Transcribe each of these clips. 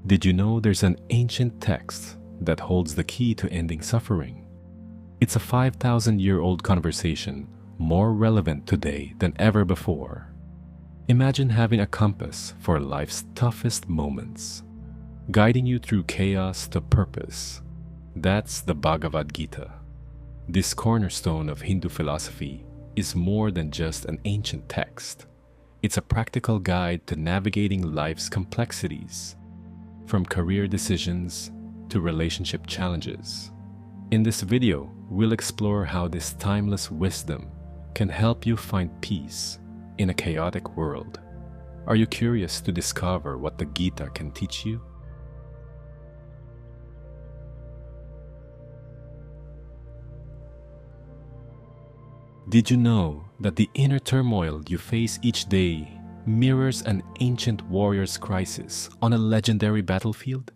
Did you know there's an ancient text that holds the key to ending suffering? It's a 5,000-year-old conversation, more relevant today than ever before. Imagine having a compass for life's toughest moments, guiding you through chaos to purpose. That's the Bhagavad Gita. This cornerstone of Hindu philosophy is more than just an ancient text. It's a practical guide to navigating life's complexities, from career decisions to relationship challenges. In this video, we'll explore how this timeless wisdom can help you find peace in a chaotic world. Are you curious to discover what the Gita can teach you? Did you know that the inner turmoil you face each day mirrors an ancient warrior's crisis on a legendary battlefield?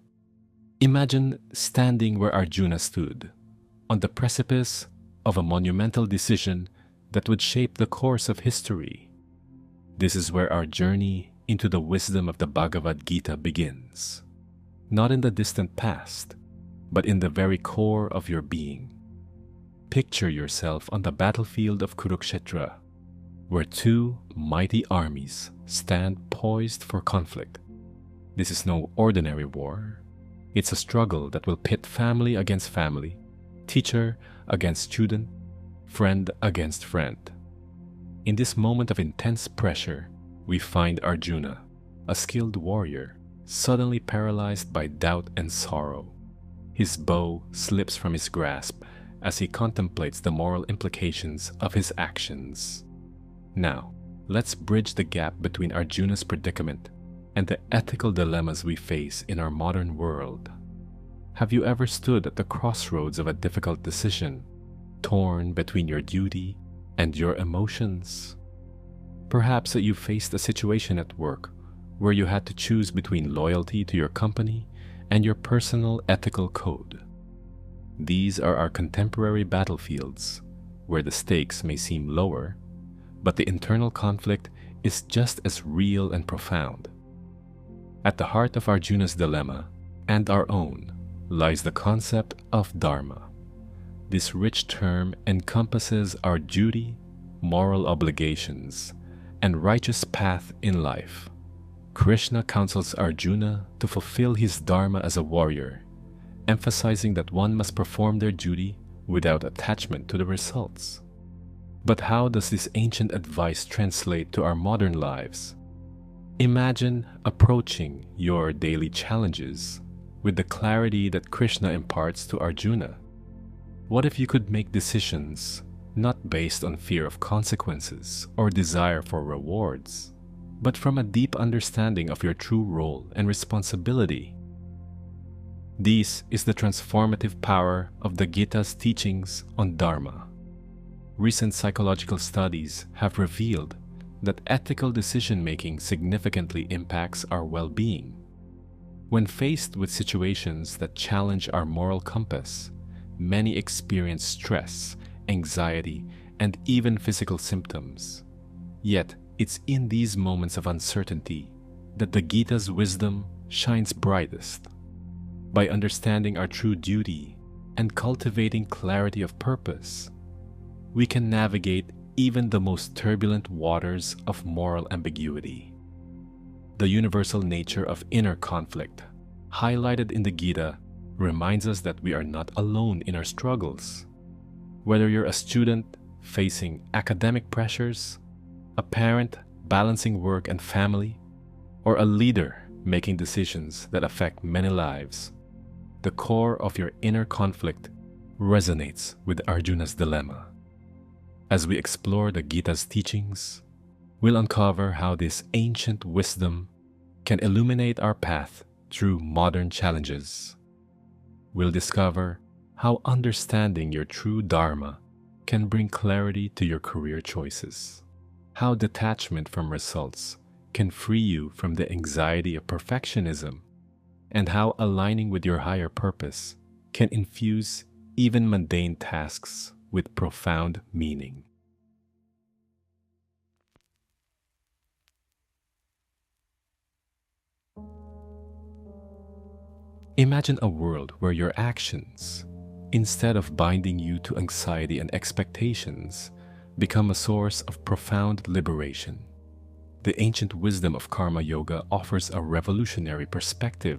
Imagine standing where Arjuna stood, on the precipice of a monumental decision that would shape the course of history. This is where our journey into the wisdom of the Bhagavad Gita begins. Not in the distant past, but in the very core of your being. Picture yourself on the battlefield of Kurukshetra, where two mighty armies stand poised for conflict. This is no ordinary war. It's a struggle that will pit family against family, teacher against student, friend against friend. In this moment of intense pressure, we find Arjuna, a skilled warrior, suddenly paralyzed by doubt and sorrow. His bow slips from his grasp as he contemplates the moral implications of his actions. Now, let's bridge the gap between Arjuna's predicament and the ethical dilemmas we face in our modern world. Have you ever stood at the crossroads of a difficult decision, torn between your duty and your emotions? Perhaps that you faced a situation at work where you had to choose between loyalty to your company and your personal ethical code. These are our contemporary battlefields, where the stakes may seem lower, but the internal conflict is just as real and profound. At the heart of Arjuna's dilemma, and our own, lies the concept of Dharma. This rich term encompasses our duty, moral obligations, and righteous path in life. Krishna counsels Arjuna to fulfill his Dharma as a warrior, emphasizing that one must perform their duty without attachment to the results. But how does this ancient advice translate to our modern lives? Imagine approaching your daily challenges with the clarity that Krishna imparts to Arjuna. What if you could make decisions not based on fear of consequences or desire for rewards, but from a deep understanding of your true role and responsibility? This is the transformative power of the Gita's teachings on Dharma. Recent psychological studies have revealed that ethical decision-making significantly impacts our well-being. When faced with situations that challenge our moral compass, many experience stress, anxiety, and even physical symptoms. Yet, it's in these moments of uncertainty that the Gita's wisdom shines brightest. By understanding our true duty and cultivating clarity of purpose, we can navigate even the most turbulent waters of moral ambiguity. The universal nature of inner conflict, highlighted in the Gita, reminds us that we are not alone in our struggles. Whether you're a student facing academic pressures, a parent balancing work and family, or a leader making decisions that affect many lives, the core of your inner conflict resonates with Arjuna's dilemma. As we explore the Gita's teachings, we'll uncover how this ancient wisdom can illuminate our path through modern challenges. We'll discover how understanding your true Dharma can bring clarity to your career choices, how detachment from results can free you from the anxiety of perfectionism, and how aligning with your higher purpose can infuse even mundane tasks with profound meaning. Imagine a world where your actions, instead of binding you to anxiety and expectations, become a source of profound liberation. The ancient wisdom of karma yoga offers a revolutionary perspective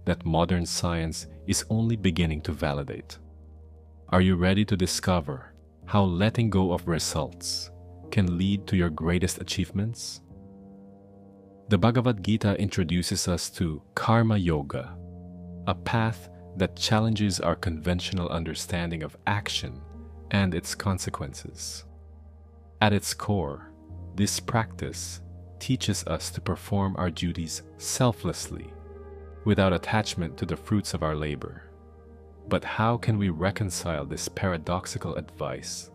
that modern science is only beginning to validate. Are you ready to discover how letting go of results can lead to your greatest achievements? The Bhagavad Gita introduces us to karma yoga, a path that challenges our conventional understanding of action and its consequences. At its core, this practice teaches us to perform our duties selflessly, without attachment to the fruits of our labor. But how can we reconcile this paradoxical advice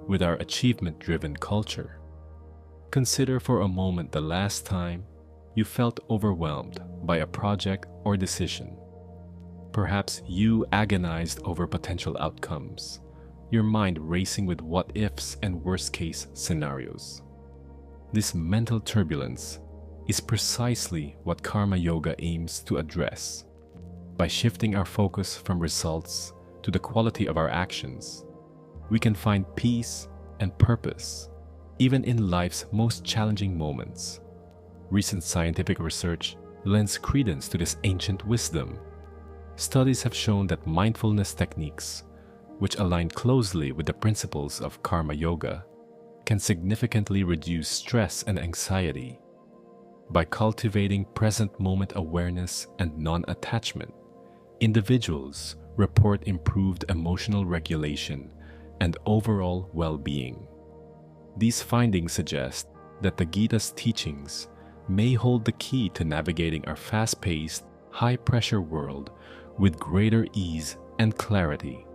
with our achievement-driven culture? Consider for a moment the last time you felt overwhelmed by a project or decision. Perhaps you agonized over potential outcomes, your mind racing with what-ifs and worst-case scenarios. This mental turbulence is precisely what karma yoga aims to address. By shifting our focus from results to the quality of our actions, we can find peace and purpose, even in life's most challenging moments. Recent scientific research lends credence to this ancient wisdom. Studies have shown that mindfulness techniques, which align closely with the principles of karma yoga, can significantly reduce stress and anxiety. By cultivating present moment awareness and non-attachment, individuals report improved emotional regulation and overall well-being. These findings suggest that the Gita's teachings may hold the key to navigating our fast-paced, high-pressure world with greater ease and clarity.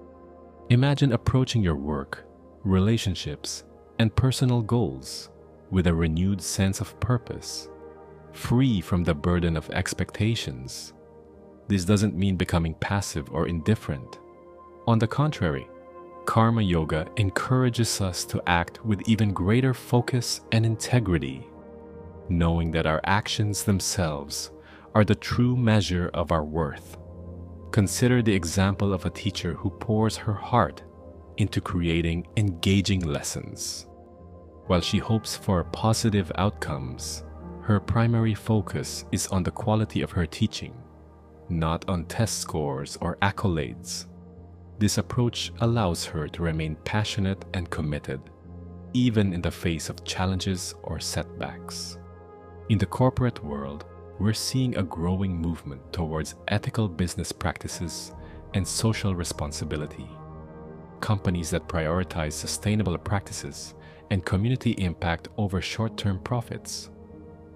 Imagine approaching your work, relationships, and personal goals with a renewed sense of purpose, free from the burden of expectations. This doesn't mean becoming passive or indifferent. On the contrary, karma yoga encourages us to act with even greater focus and integrity, knowing that our actions themselves are the true measure of our worth. Consider the example of a teacher who pours her heart into creating engaging lessons. While she hopes for positive outcomes, her primary focus is on the quality of her teaching, not on test scores or accolades. This approach allows her to remain passionate and committed, even in the face of challenges or setbacks. In the corporate world, we're seeing a growing movement towards ethical business practices and social responsibility. Companies that prioritize sustainable practices and community impact over short-term profits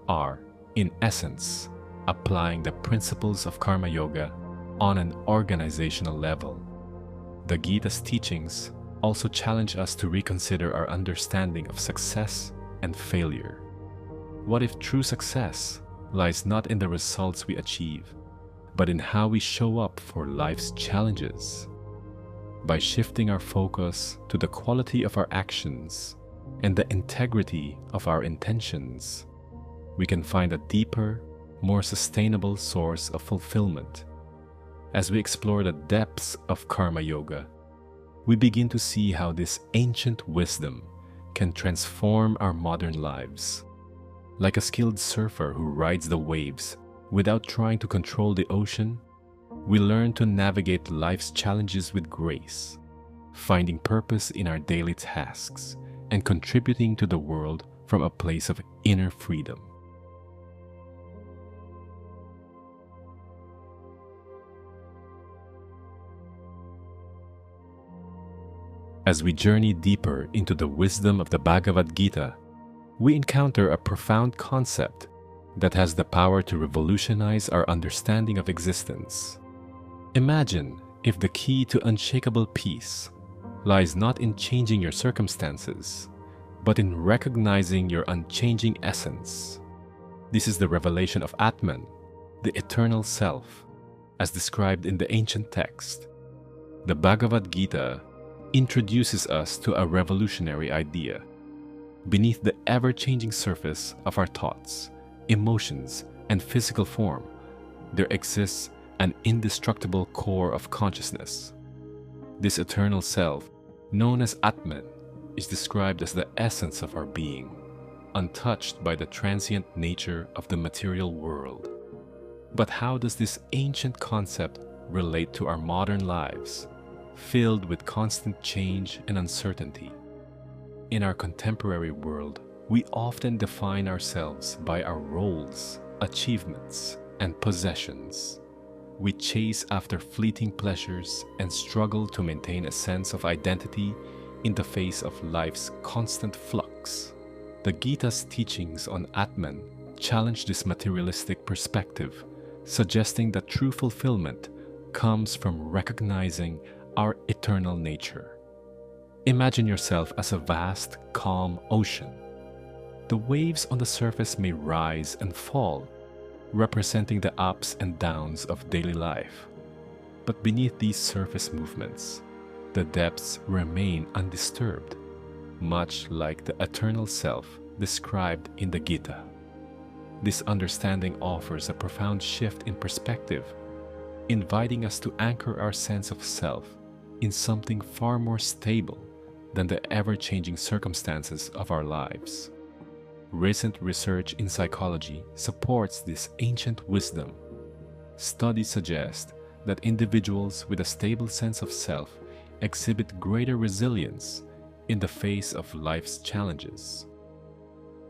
are, in essence, applying the principles of karma yoga on an organizational level. The Gita's teachings also challenge us to reconsider our understanding of success and failure. What if true success lies not in the results we achieve, but in how we show up for life's challenges? By shifting our focus to the quality of our actions and the integrity of our intentions, we can find a deeper, more sustainable source of fulfillment. As we explore the depths of karma yoga, we begin to see how this ancient wisdom can transform our modern lives. Like a skilled surfer who rides the waves without trying to control the ocean, we learn to navigate life's challenges with grace, finding purpose in our daily tasks and contributing to the world from a place of inner freedom. As we journey deeper into the wisdom of the Bhagavad Gita, we encounter a profound concept that has the power to revolutionize our understanding of existence. Imagine if the key to unshakable peace lies not in changing your circumstances, but in recognizing your unchanging essence. This is the revelation of Atman, the eternal self, as described in the ancient text. The Bhagavad Gita introduces us to a revolutionary idea. Beneath the ever-changing surface of our thoughts, emotions, and physical form, there exists an indestructible core of consciousness. This eternal self, known as Atman, is described as the essence of our being, untouched by the transient nature of the material world. But how does this ancient concept relate to our modern lives, filled with constant change and uncertainty? In our contemporary world, we often define ourselves by our roles, achievements, and possessions. We chase after fleeting pleasures and struggle to maintain a sense of identity in the face of life's constant flux. The Gita's teachings on Atman challenge this materialistic perspective, suggesting that true fulfillment comes from recognizing our eternal nature. Imagine yourself as a vast, calm ocean. The waves on the surface may rise and fall, representing the ups and downs of daily life. But beneath these surface movements, the depths remain undisturbed, much like the eternal self described in the Gita. This understanding offers a profound shift in perspective, inviting us to anchor our sense of self in something far more stable than the ever-changing circumstances of our lives. Recent research in psychology supports this ancient wisdom. Studies suggest that individuals with a stable sense of self exhibit greater resilience in the face of life's challenges.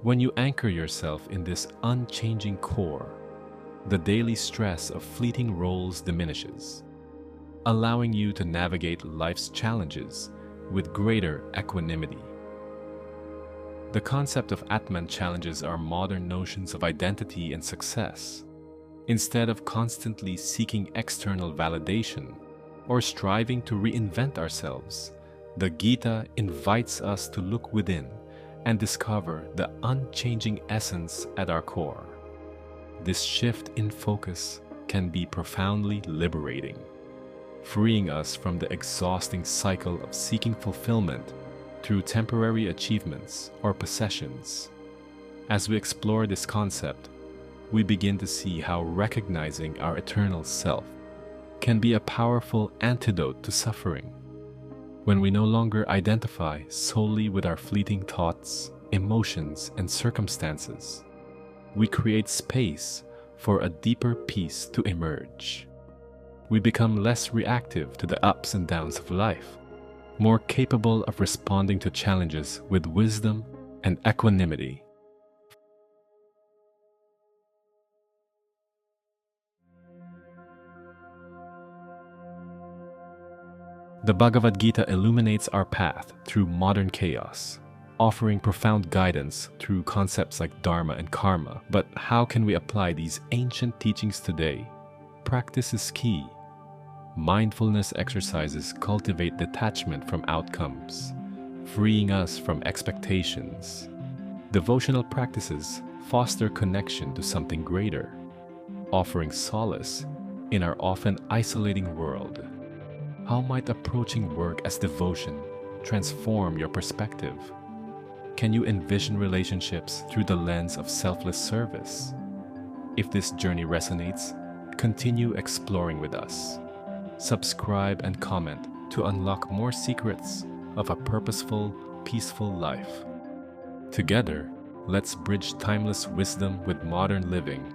When you anchor yourself in this unchanging core, the daily stress of fleeting roles diminishes, allowing you to navigate life's challenges with greater equanimity. The concept of Atman challenges our modern notions of identity and success. Instead of constantly seeking external validation or striving to reinvent ourselves, the Gita invites us to look within and discover the unchanging essence at our core. This shift in focus can be profoundly liberating, freeing us from the exhausting cycle of seeking fulfillment through temporary achievements or possessions. As we explore this concept, we begin to see how recognizing our eternal self can be a powerful antidote to suffering. When we no longer identify solely with our fleeting thoughts, emotions, and circumstances, we create space for a deeper peace to emerge. We become less reactive to the ups and downs of life, more capable of responding to challenges with wisdom and equanimity. The Bhagavad Gita illuminates our path through modern chaos, offering profound guidance through concepts like Dharma and Karma. But how can we apply these ancient teachings today? Practice is key. Mindfulness exercises cultivate detachment from outcomes, freeing us from expectations. Devotional practices foster connection to something greater, offering solace in our often isolating world. How might approaching work as devotion transform your perspective? Can you envision relationships through the lens of selfless service? If this journey resonates, continue exploring with us. Subscribe and comment to unlock more secrets of a purposeful, peaceful life. Together, let's bridge timeless wisdom with modern living